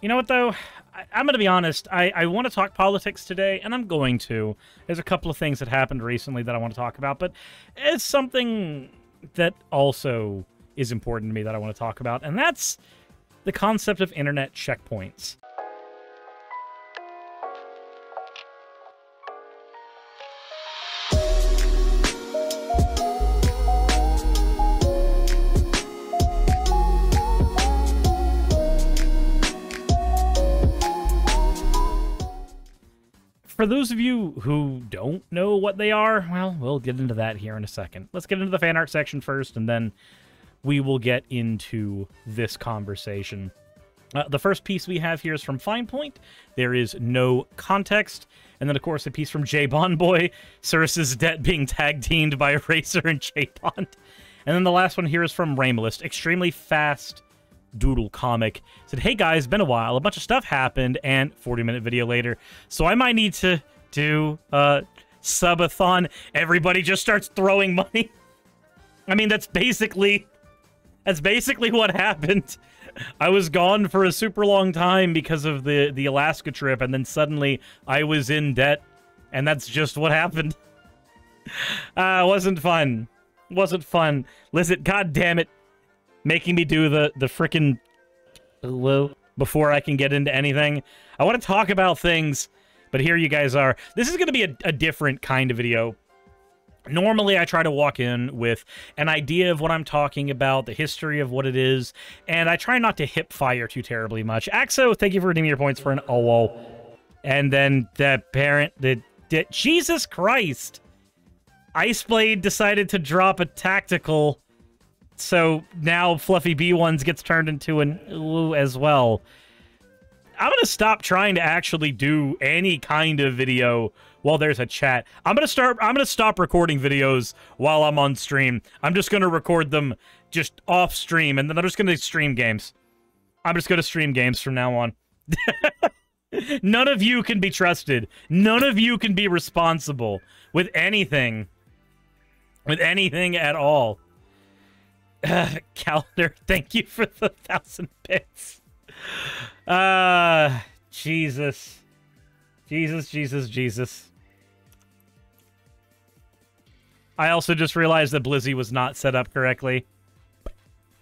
You know what, though? I'm going to be honest. I want to talk politics today, and I'm going to. There's a couple of things that happened recently that I want to talk about, but it's something that also is important to me that I want to talk about, and that's the concept of internet checkpoints. For those of you who don't know what they are, well, we'll get into that here in a second. Let's get into the fan art section first, and then we will get into this conversation. The first piece we have here is from Fine Point. There is no context. And then, of course, a piece from J Bond Boy, Suris' debt being tag-teamed by Eraser and J Bond. And then the last one here is from Ramelist, extremely fast doodle comic. Said, hey guys, been a while, a bunch of stuff happened, and 40-minute video later, so I might need to do a subathon. Everybody just starts throwing money. I mean, that's basically what happened. I was gone for a super long time because of the Alaska trip, and then suddenly I was in debt, and that's just what happened. Wasn't fun. Wasn't fun. Listen, god damn it, making me do the frickin' before I can get into anything. I want to talk about things, but here you guys are. This is going to be a different kind of video. Normally, I try to walk in with an idea of what I'm talking about, the history of what it is, and I try not to hip fire too terribly much. Axo, thank you for redeeming your points for an OWO. And then the parent, Jesus Christ! Iceblade decided to drop a tactical, so now Fluffy B1s gets turned into an ooh as well. I'm gonna stop trying to actually do any kind of video while there's a chat. I'm gonna stop recording videos while I'm on stream. I'm just gonna record them just off stream, and then I'm just gonna stream games. I'm just gonna stream games from now on. None of you can be trusted. None of you can be responsible with anything. With anything at all. Calendar, thank you for the 1,000 bits. Jesus. Jesus. I also just realized that Blizzy was not set up correctly.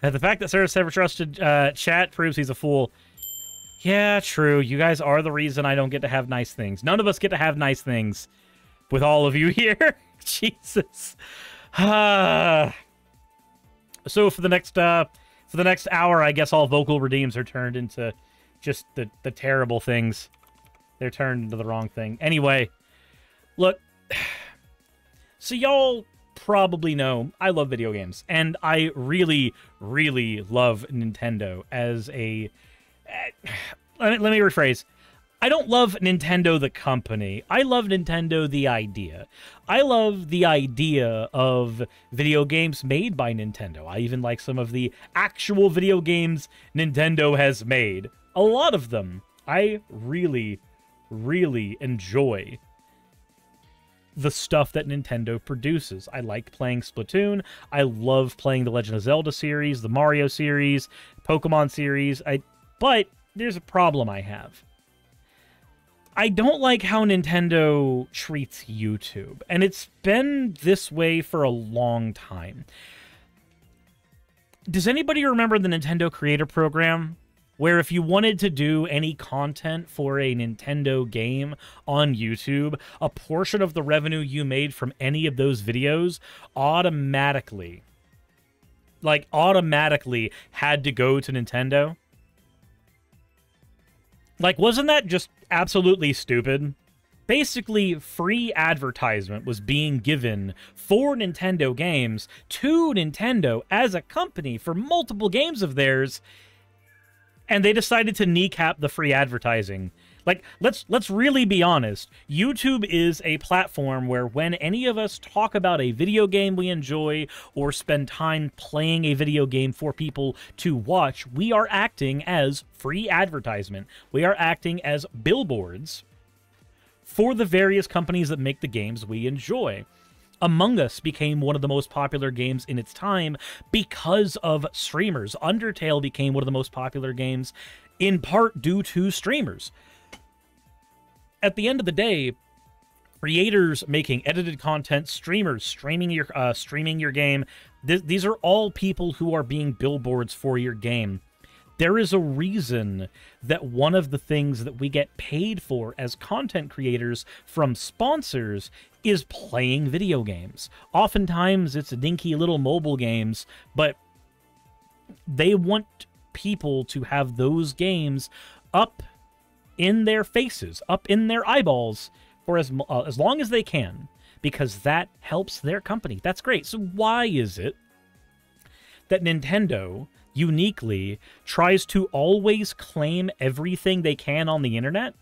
The fact that Suris ever trusted chat proves he's a fool. Yeah, true. You guys are the reason I don't get to have nice things. None of us get to have nice things with all of you here. Jesus. So for the next hour, I guess all vocal redeems are turned into just the terrible things. They're turned into the wrong thing. Anyway, look. So y'all probably know I love video games, and I really, really love Nintendo as a... let me rephrase. I don't love Nintendo the company. I love Nintendo the idea. I love the idea of video games made by Nintendo. I even like some of the actual video games Nintendo has made. A lot of them. I really, really enjoy the stuff that Nintendo produces. I like playing Splatoon. I love playing the Legend of Zelda series, the Mario series, Pokemon series. But there's a problem I have. I don't like how Nintendo treats YouTube, and it's been this way for a long time. Does anybody remember the Nintendo Creator Program, where if you wanted to do any content for a Nintendo game on YouTube, a portion of the revenue you made from any of those videos automatically had to go to Nintendo? Like, wasn't that just absolutely stupid? Basically, free advertisement was being given for Nintendo games to Nintendo as a company for multiple games of theirs, and they decided to kneecap the free advertising. Like, let's really be honest. YouTube is a platform where when any of us talk about a video game we enjoy or spend time playing a video game for people to watch, we are acting as free advertisement. We are acting as billboards for the various companies that make the games we enjoy. Among Us became one of the most popular games in its time because of streamers. Undertale became one of the most popular games in part due to streamers. At the end of the day, creators making edited content, streamers streaming your game, these are all people who are being billboards for your game. There is a reason that one of the things that we get paid for as content creators from sponsors is playing video games. Oftentimes, it's dinky little mobile games, but they want people to have those games up in their faces, up in their eyeballs for as long as they can, because that helps their company. That's great. So why is it that Nintendo uniquely tries to always claim everything they can on the internet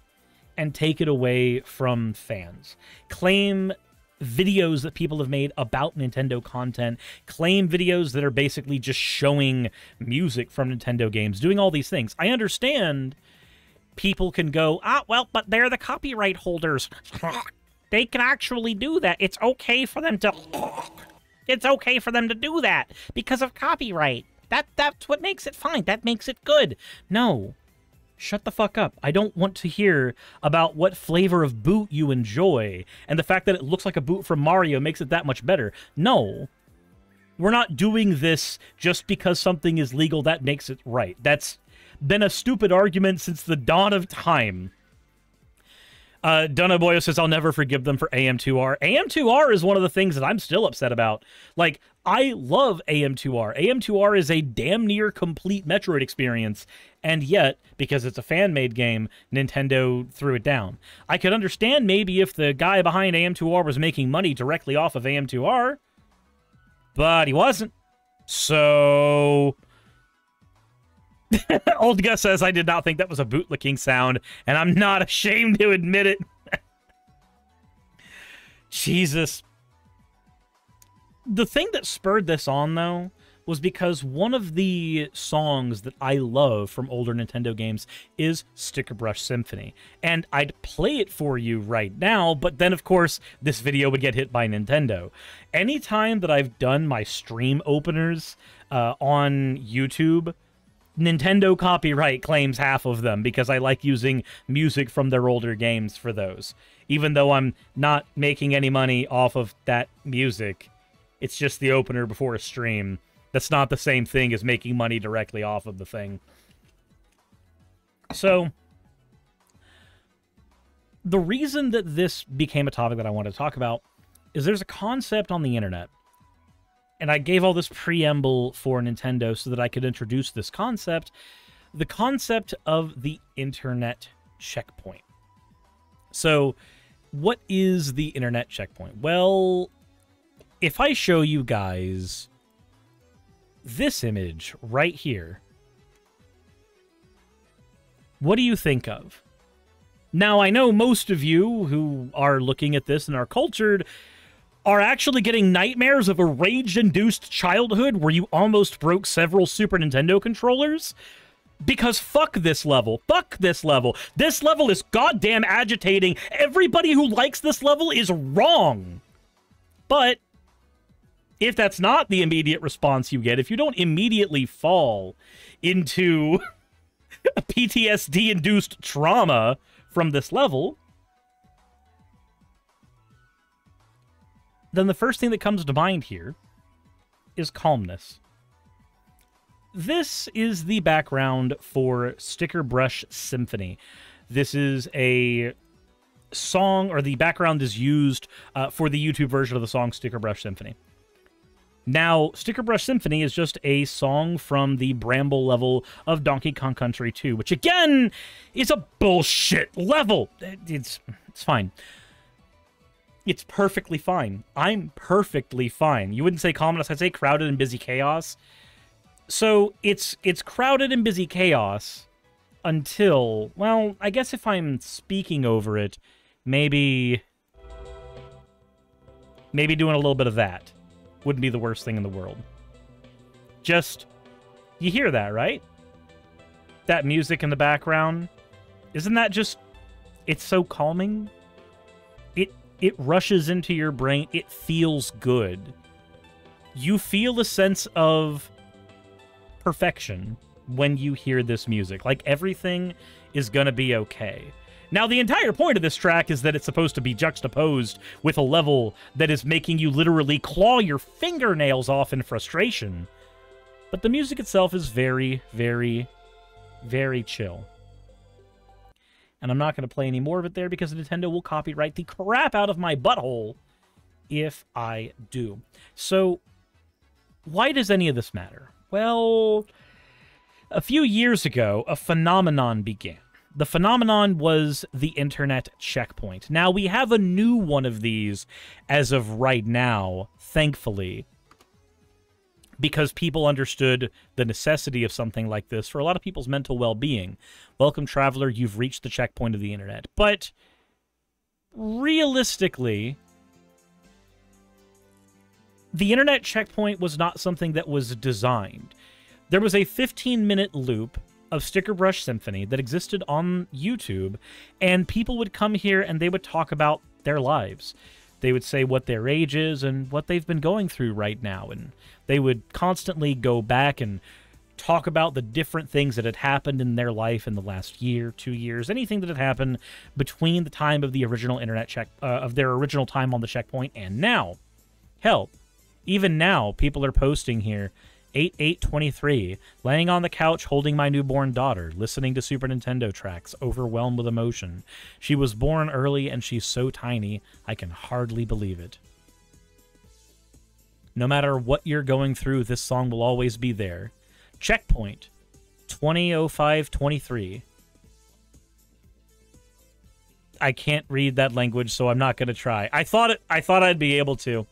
and take it away from fans? Claim videos that people have made about Nintendo content, claim videos that are basically just showing music from Nintendo games, doing all these things. I understand people can go, well, but they're the copyright holders. They can actually do that. It's okay for them to... It's okay for them to do that because of copyright. That's what makes it fine. That makes it good. No. Shut the fuck up. I don't want to hear about what flavor of boot you enjoy, and the fact that it looks like a boot from Mario makes it that much better. No. We're not doing this just because something is legal that makes it right. That's been a stupid argument since the dawn of time. Donaboyo says, I'll never forgive them for AM2R. AM2R is one of the things that I'm still upset about. Like, I love AM2R. AM2R is a damn near complete Metroid experience, and yet, because it's a fan-made game, Nintendo threw it down. I could understand maybe if the guy behind AM2R was making money directly off of AM2R, but he wasn't. So... Old Gus says, I did not think that was a bootlicking sound, and I'm not ashamed to admit it. Jesus. The thing that spurred this on, though, was because one of the songs that I love from older Nintendo games is Sticker Brush Symphony. And I'd play it for you right now, but then, of course, this video would get hit by Nintendo. Anytime that I've done my stream openers on YouTube, Nintendo copyright claims half of them because I like using music from their older games for those. Even though I'm not making any money off of that music, it's just the opener before a stream. That's not the same thing as making money directly off of the thing. So, the reason that this became a topic that I want to talk about is there's a concept on the internet. And I gave all this preamble for Nintendo so that I could introduce this concept. The concept of the internet checkpoint. So, what is the internet checkpoint? Well, if I show you guys this image right here, what do you think of? Now, I know most of you who are looking at this and are cultured are actually getting nightmares of a rage-induced childhood where you almost broke several Super Nintendo controllers. Because fuck this level. Fuck this level. This level is goddamn agitating. Everybody who likes this level is wrong. But if that's not the immediate response you get, if you don't immediately fall into a PTSD-induced trauma from this level, then the first thing that comes to mind here is calmness. This is the background for Sticker Brush Symphony. This is a song, or the background is used for the YouTube version of the song Sticker Brush Symphony. Now, Sticker Brush Symphony is just a song from the Bramble level of Donkey Kong Country 2, which again is a bullshit level. It's fine. It's perfectly fine. I'm perfectly fine. You wouldn't say calmness, I'd say crowded and busy chaos. So, it's crowded and busy chaos until, well, I guess if I'm speaking over it, maybe doing a little bit of that wouldn't be the worst thing in the world. Just, you hear that, right? That music in the background. Isn't that just, it's so calming? It rushes into your brain. It feels good. You feel a sense of perfection when you hear this music. Like, everything is gonna be okay. Now, the entire point of this track is that it's supposed to be juxtaposed with a level that is making you literally claw your fingernails off in frustration. But the music itself is very, very, very chill. And I'm not going to play any more of it there because Nintendo will copyright the crap out of my butthole if I do. So, why does any of this matter? Well, a few years ago, a phenomenon began. The phenomenon was the internet checkpoint. Now, we have a new one of these as of right now, thankfully, because people understood the necessity of something like this for a lot of people's mental well-being. Welcome, traveler, you've reached the checkpoint of the internet. But realistically, the internet checkpoint was not something that was designed. There was a 15-minute loop of Sticker Brush Symphony that existed on YouTube, and people would come here and they would talk about their lives. They would say what their age is and what they've been going through right now, and they would constantly go back and talk about the different things that had happened in their life in the last year, 2 years, anything that had happened between the time of the original internet of their original time on the checkpoint and now. Hell, even now, people are posting here, 8/8/23, laying on the couch holding my newborn daughter, listening to Super Nintendo tracks, overwhelmed with emotion. She was born early and she's so tiny, I can hardly believe it. No matter what you're going through, this song will always be there. Checkpoint, 20:05:23. I can't read that language, so I'm not going to try. I thought I'd be able to.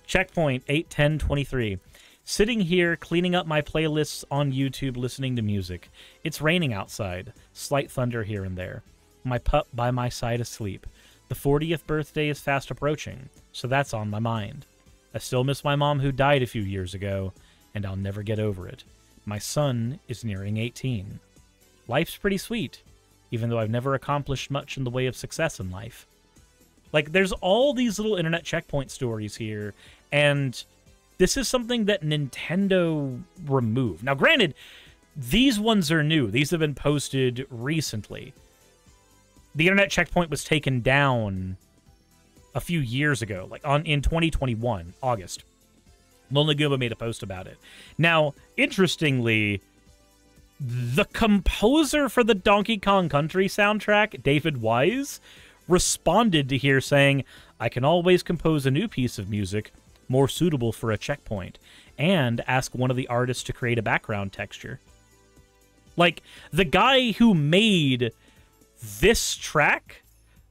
Checkpoint, 8/10/23. Sitting here, cleaning up my playlists on YouTube, listening to music. It's raining outside. Slight thunder here and there. My pup by my side asleep. The 40th birthday is fast approaching, so that's on my mind. I still miss my mom who died a few years ago, and I'll never get over it. My son is nearing 18. Life's pretty sweet, even though I've never accomplished much in the way of success in life. Like, there's all these little internet checkpoint stories here, and this is something that Nintendo removed. Now, granted, these ones are new. These have been posted recently. The internet checkpoint was taken down a few years ago, like in 2021, August. Lonely Goomba made a post about it. Now, interestingly, the composer for the Donkey Kong Country soundtrack, David Wise, responded to here saying, I can always compose a new piece of music more suitable for a checkpoint, and ask one of the artists to create a background texture. Like, the guy who made this track,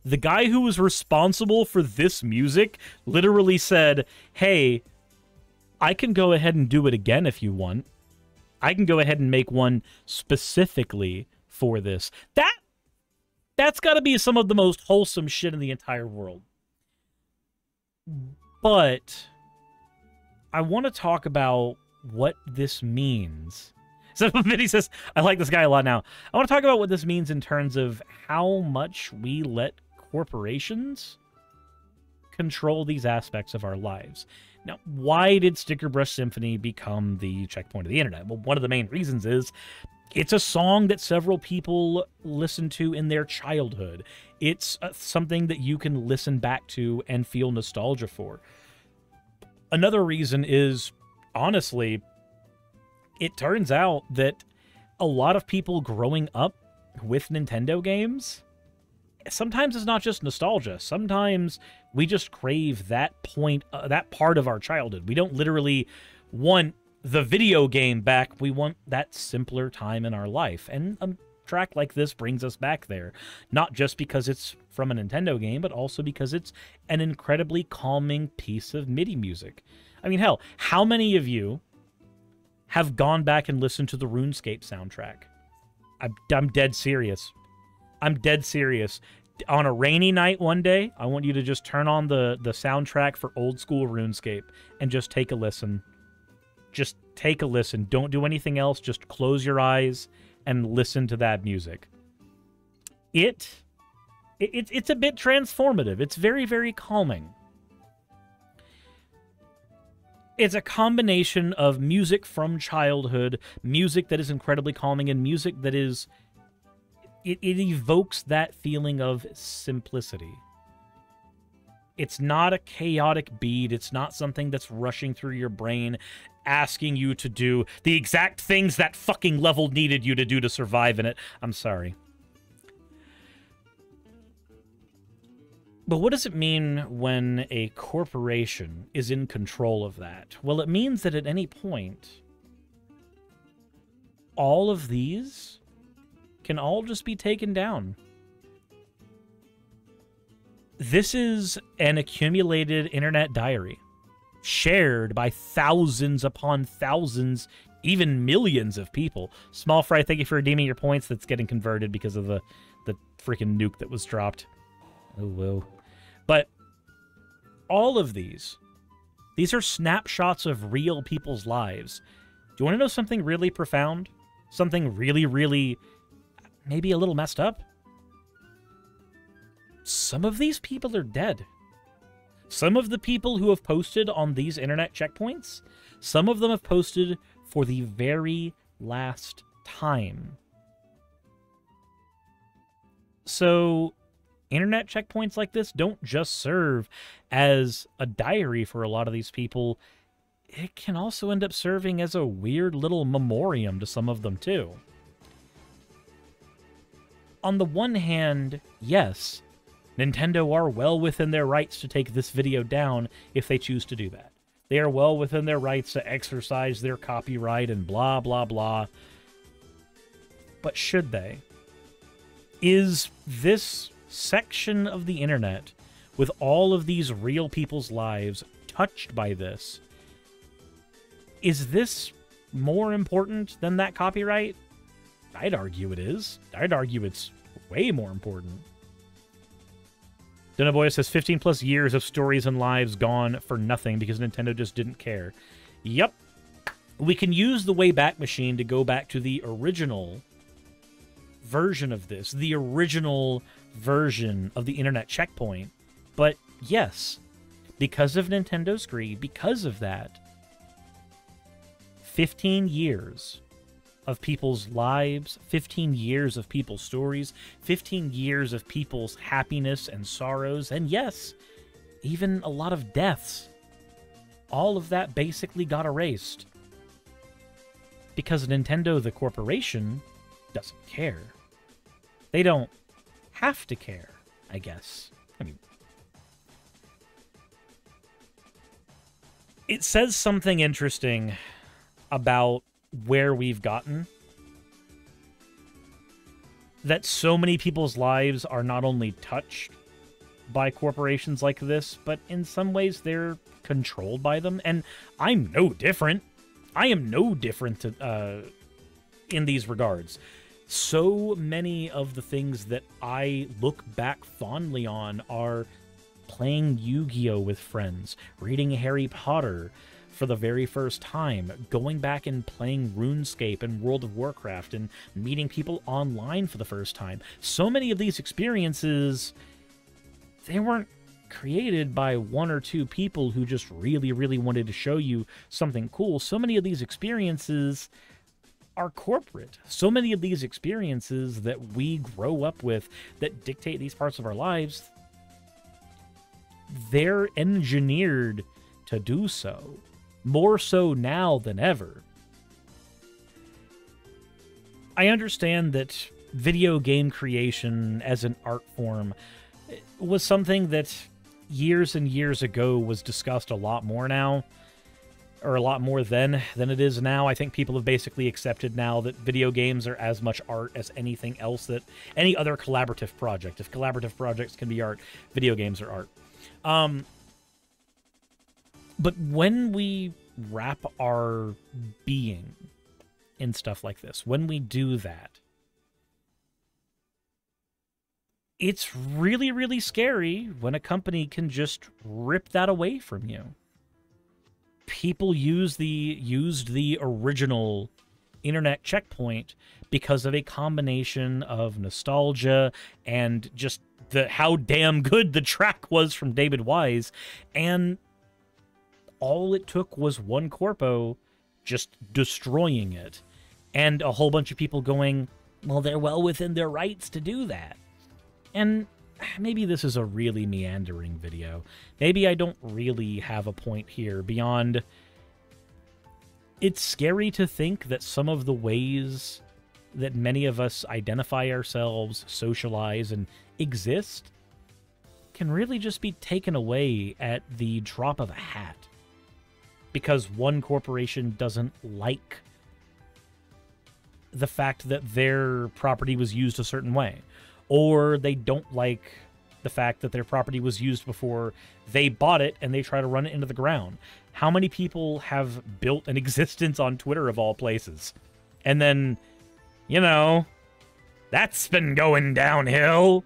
the guy who was responsible for this music, literally said, hey, I can go ahead and do it again if you want. I can go ahead and make one specifically for this. That's got to be some of the most wholesome shit in the entire world. But I want to talk about what this means. So Vinny says, I like this guy a lot now. I want to talk about what this means in terms of how much we let corporations control these aspects of our lives. Now, why did Sticker Brush Symphony become the checkpoint of the internet? Well, one of the main reasons is it's a song that several people listen to in their childhood. It's something that you can listen back to and feel nostalgia for. Another reason is, honestly, it turns out that a lot of people growing up with Nintendo games, sometimes it's not just nostalgia. Sometimes we just crave that part of our childhood. We don't literally want the video game back. We want that simpler time in our life. And a track like this brings us back there. Not just because it's from a Nintendo game, but also because it's an incredibly calming piece of MIDI music. I mean, hell, how many of you have gone back and listened to the RuneScape soundtrack? I'm dead serious. I'm dead serious. On a rainy night one day, I want you to just turn on the soundtrack for old school RuneScape and just take a listen. Just take a listen. Don't do anything else. Just close your eyes and listen to that music. It's a bit transformative. It's very, very calming. It's a combination of music from childhood, music that is incredibly calming, and music that is... It evokes that feeling of simplicity. It's not a chaotic beat. It's not something that's rushing through your brain, asking you to do the exact things that fucking level needed you to do to survive in it. I'm sorry. But what does it mean when a corporation is in control of that? Well, it means that at any point, all of these can all just be taken down. This is an accumulated internet diary, shared by thousands upon thousands, even millions of people. Small Fry, thank you for redeeming your points. That's getting converted because of the freaking nuke that was dropped. Oh, whoa. But all of these are snapshots of real people's lives. Do you want to know something really profound? Something really, really, maybe a little messed up? Some of these people are dead. Some of the people who have posted on these internet checkpoints, some of them have posted for the very last time. So, internet checkpoints like this don't just serve as a diary for a lot of these people. It can also end up serving as a weird little memoriam to some of them, too. On the one hand, yes, Nintendo are well within their rights to take this video down if they choose to do that. They are well within their rights to exercise their copyright and blah, blah, blah. But should they? Is this section of the internet, with all of these real people's lives touched by this, is this more important than that copyright? I'd argue it is. I'd argue it's way more important. Dunaboya says 15 plus years of stories and lives gone for nothing because Nintendo just didn't care. Yep. We can use the Wayback Machine to go back to the original version of this, the original version of the internet checkpoint. But yes, because of Nintendo's greed, because of that, 15 years of people's lives, 15 years of people's stories, 15 years of people's happiness and sorrows, and yes, even a lot of deaths. All of that basically got erased. Because Nintendo, the corporation, doesn't care. They don't have to care, I guess. I mean, it says something interesting about where we've gotten, that so many people's lives are not only touched by corporations like this, but in some ways they're controlled by them. And I'm no different. I am no different in these regards. So many of the things that I look back fondly on are playing Yu-Gi-Oh! With friends, reading Harry Potter for the very first time, going back and playing RuneScape and World of Warcraft, and meeting people online for the first time. So many of these experiences, they weren't created by one or two people who just really, really wanted to show you something cool. So many of these experiences are corporate. So many of these experiences that we grow up with that dictate these parts of our lives, they're engineered to do so. More so now than ever. I understand that video game creation as an art form was something that years and years ago was discussed a lot more now, or a lot more then than it is now. I think people have basically accepted now that video games are as much art as anything else, that any other collaborative project. If collaborative projects can be art, video games are art. But when we wrap our being in stuff like this, when we do that, it's really, really scary when a company can just rip that away from you. People used the original internet checkpoint because of a combination of nostalgia and just how damn good the track was from David Wise, and all it took was one corpo just destroying it. And a whole bunch of people going, well, they're well within their rights to do that. And maybe this is a really meandering video. Maybe I don't really have a point here beyond... It's scary to think that some of the ways that many of us identify ourselves, socialize, and exist can really just be taken away at the drop of a hat. Because one corporation doesn't like the fact that their property was used a certain way. Or they don't like the fact that their property was used before they bought it and they try to run it into the ground. How many people have built an existence on Twitter of all places? And then, you know, that's been going downhill.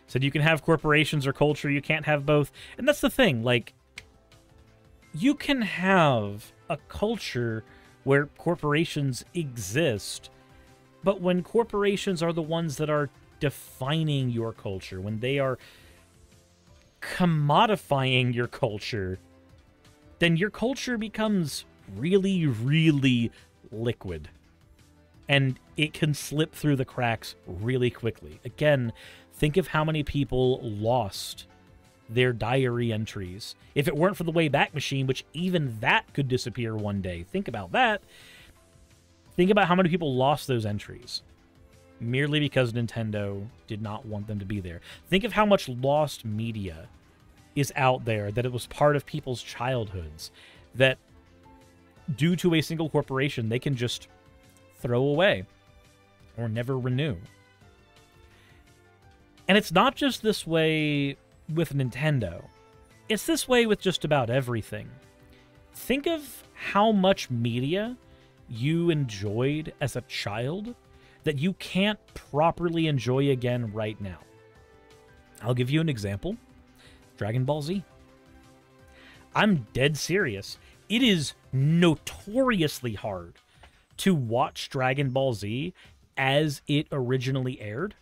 Said you can have corporations or culture, you can't have both. And that's the thing, like, you can have a culture where corporations exist, but when corporations are the ones that are defining your culture, when they are commodifying your culture, then your culture becomes really, really liquid. And it can slip through the cracks really quickly. Again, think of how many people lost their diary entries. If it weren't for the Wayback Machine, which even that could disappear one day. Think about that. Think about how many people lost those entries merely because Nintendo did not want them to be there. Think of how much lost media is out there that it was part of people's childhoods that, due to a single corporation, they can just throw away or never renew. And it's not just this way with Nintendo. It's this way with just about everything. Think of how much media you enjoyed as a child that you can't properly enjoy again right now. I'll give you an example. Dragon Ball Z. I'm dead serious. It is notoriously hard to watch Dragon Ball Z as it originally aired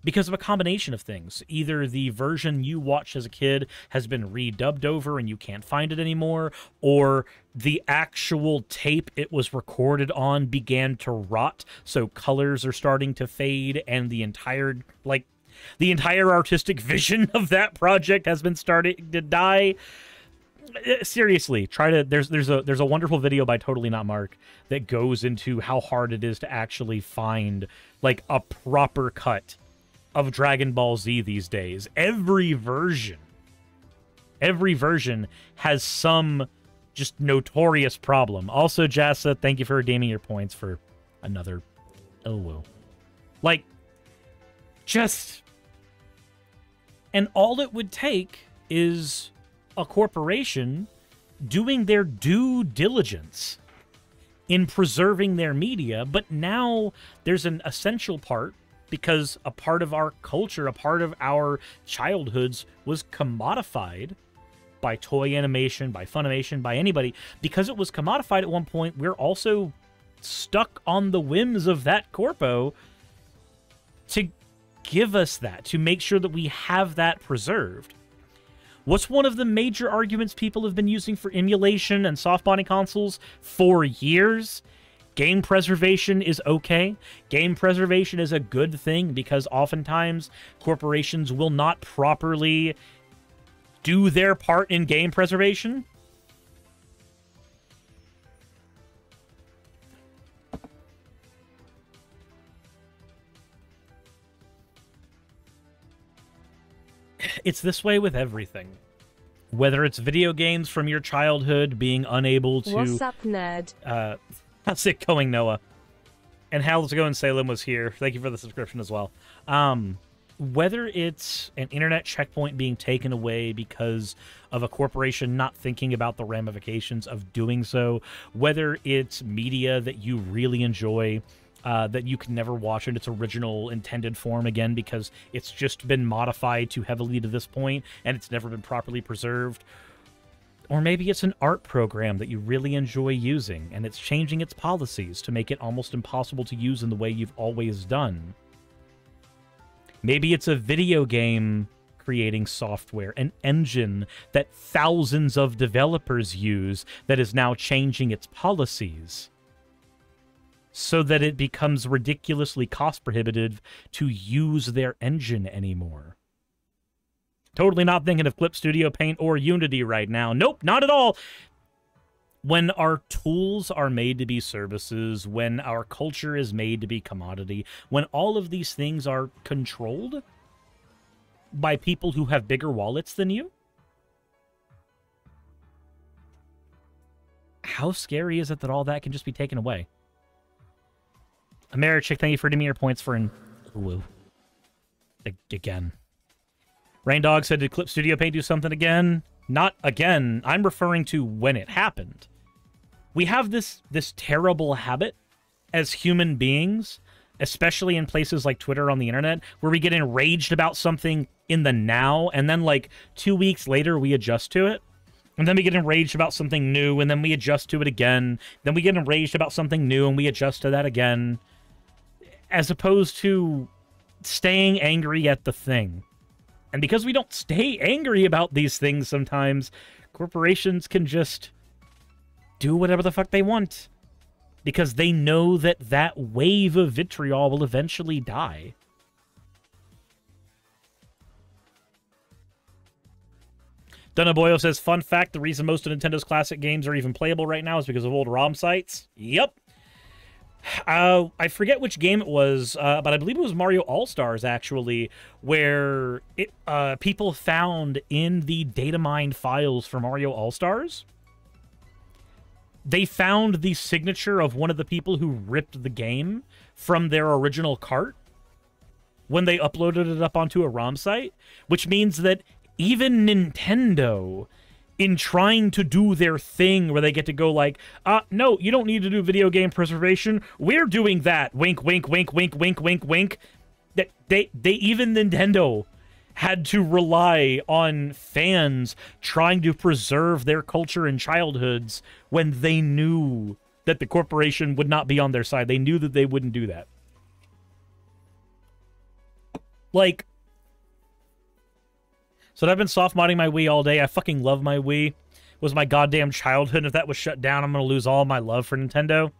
because of a combination of things. Either the version you watched as a kid has been redubbed over and you can't find it anymore, or the actual tape it was recorded on began to rot, so colors are starting to fade, and the entire artistic vision of that project has been starting to die. Seriously, try to... There's a wonderful video by Totally Not Mark that goes into how hard it is to actually find, like, a proper cut of Dragon Ball Z these days. Every version has some just notorious problem. Also, Jassa, thank you for redeeming your points for another... Oh, well. Like, just... And all it would take is a corporation doing their due diligence in preserving their media, but now there's an essential part, because a part of our culture, a part of our childhoods was commodified by toy animation, by Funimation, by anybody. Because it was commodified at one point, we're also stuck on the whims of that corpo to give us that, to make sure that we have that preserved. What's one of the major arguments people have been using for emulation and soft body consoles for years? Game preservation is okay. Game preservation is a good thing because oftentimes corporations will not properly do their part in game preservation. It's this way with everything. Whether it's video games from your childhood being unable to... What's up, nerd? How's it going, Noah? And how's it going, Salem was here. Thank you for the subscription as well. Whether it's an internet checkpoint being taken away because of a corporation not thinking about the ramifications of doing so, whether it's media that you really enjoy that you can never watch in its original intended form again because it's just been modified too heavily to this point and it's never been properly preserved. Or maybe it's an art program that you really enjoy using, and it's changing its policies to make it almost impossible to use in the way you've always done. Maybe it's a video game creating software, an engine that thousands of developers use that is now changing its policies so that it becomes ridiculously cost prohibitive to use their engine anymore. Totally not thinking of Clip Studio Paint or Unity right now. Nope, not at all. When our tools are made to be services, when our culture is made to be commodity, when all of these things are controlled by people who have bigger wallets than you, how scary is it that all that can just be taken away? Americhick, thank you for your points for an... Ooh. Again. Raindog said, did Clip Studio Paint do something again? Not again. I'm referring to when it happened. We have this terrible habit as human beings, especially in places like Twitter on the internet, where we get enraged about something in the now, and then like 2 weeks later we adjust to it. And then we get enraged about something new, and then we adjust to it again. Then we get enraged about something new, and we adjust to that again. As opposed to staying angry at the thing. And because we don't stay angry about these things sometimes, corporations can just do whatever the fuck they want. Because they know that that wave of vitriol will eventually die. Dunaboyo says, fun fact, the reason most of Nintendo's classic games are even playable right now is because of old ROM sites. Yep. I forget which game it was, but I believe it was Mario All-Stars, actually, where people found in the data mine files for Mario All-Stars, they found the signature of one of the people who ripped the game from their original cart when they uploaded it up onto a ROM site, which means that even Nintendo, in trying to do their thing where they get to go like, no, you don't need to do video game preservation. We're doing that. Wink, wink, wink, wink, wink, wink, wink. That they even Nintendo had to rely on fans trying to preserve their culture and childhoods when they knew that the corporation would not be on their side. They knew that they wouldn't do that. Like, so I've been soft modding my Wii all day. I fucking love my Wii. It was my goddamn childhood. If that was shut down, I'm going to lose all my love for Nintendo.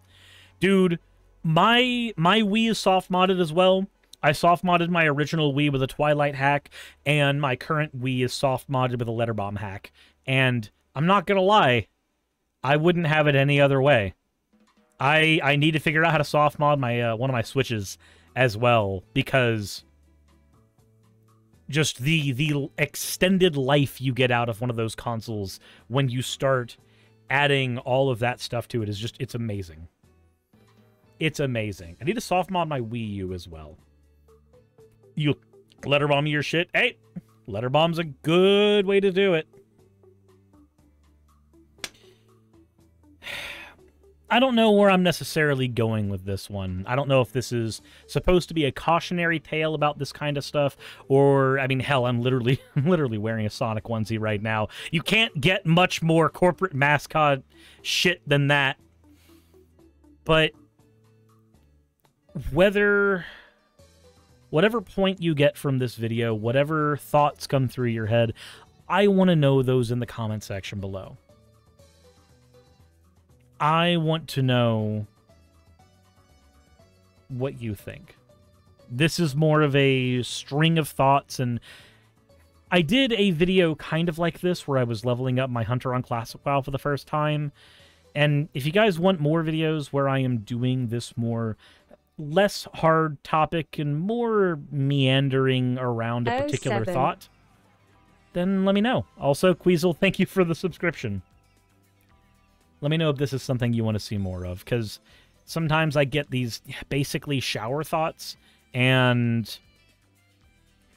Dude, my Wii is soft modded as well. I soft modded my original Wii with a Twilight hack, and my current Wii is soft modded with a Letter Bomb hack. And I'm not going to lie, I wouldn't have it any other way. I need to figure out how to soft mod my one of my Switches as well, because just the extended life you get out of one of those consoles when you start adding all of that stuff to it is just, it's amazing. It's amazing. I need to soft mod my Wii U as well. You letter bomb your shit? Hey, letter bomb's a good way to do it. I don't know where I'm necessarily going with this one. I don't know if this is supposed to be a cautionary tale about this kind of stuff, or, I mean, hell, I'm literally wearing a Sonic onesie right now. You can't get much more corporate mascot shit than that. But whatever point you get from this video, whatever thoughts come through your head, I want to know those in the comment section below. I want to know what you think. This is more of a string of thoughts, and I did a video kind of like this where I was leveling up my Hunter on Classic WoW for the first time. And if you guys want more videos where I am doing this more less hard topic and more meandering around a particular thought, then let me know. Also, Queasel, thank you for the subscription. Let me know if this is something you want to see more of, because sometimes I get these basically shower thoughts, and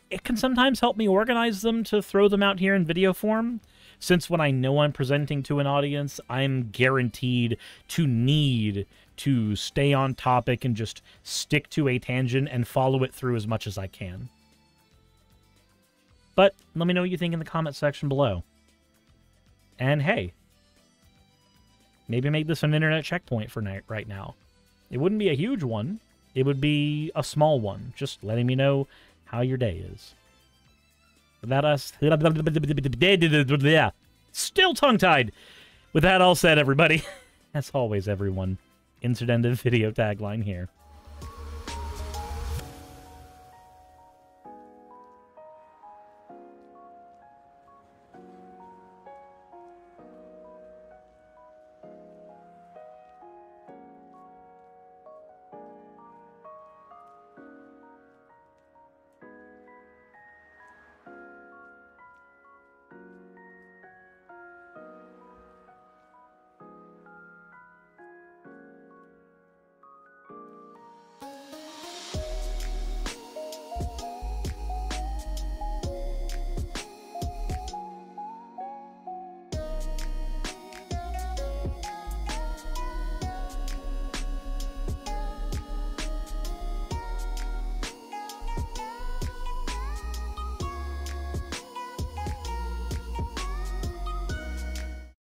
it can sometimes help me organize them to throw them out here in video form, since when I know I'm presenting to an audience, I'm guaranteed to need to stay on topic and just stick to a tangent and follow it through as much as I can. But let me know what you think in the comment section below. And hey, maybe make this an internet checkpoint for right now. It wouldn't be a huge one. It would be a small one. Just letting me know how your day is. Without us... Yeah. Still tongue-tied. With that all said, everybody, as always, everyone, insert end of video tagline here.